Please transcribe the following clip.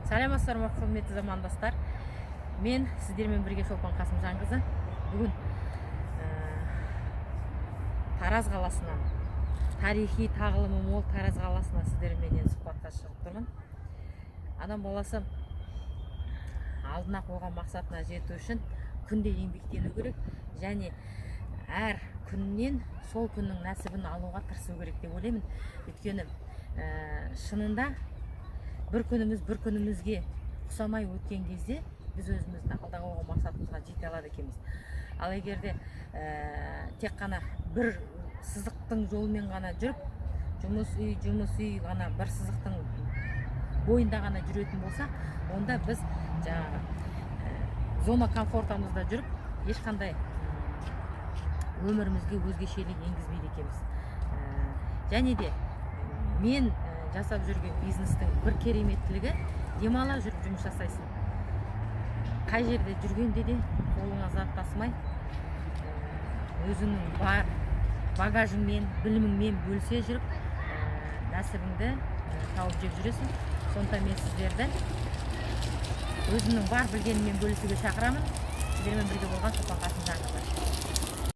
Саламатсыздар ма, құрметті замандастар. Мен сіздермен бірге Шолпан Қасымжанқызы. Бүгін Тараз қаласынан, тарихи тағылымы мол Тараз қаласына сіздерменен сұхбатқа шығып тұрмын. Адам баласы алдына қойған мақсатына жету үшін күнде еңбектену керек, және әр күннен сол күннің нәсібін алуға тырысу керек деп ойлаймын. Өйткені шынында бір күнімізге ұқсамай өткен кезде біз өзіміздің алдағы қойған мақсатымызға жете алады екенбіз. Ал егерде тек қана бір сызықтың жолымен ғана жүріп, жұмыс үй ғана бір сызықтың бойында ғана жүретін болса, онда біз зона комфортамызда жүріп, ешқандай өмірімізге өзгешелік енгізбейді екенбіз. Және де мен жасап жүрген бизнестің бір кереметтілігі, демала жүріп жұмыс жасайсың. Қай жерде жүргенде де қолыңа зат тасымай, өзіңнің бар багажыңмен, біліміңмен бөлісе жүріп, нәсібіңді тауып жеп жүресің. Сондықтан мен сіздерді өзімнің бар білгеніммен бөлісуге шақырамын. Сіздермен бірге болған Шолпан Қасымжанқызы.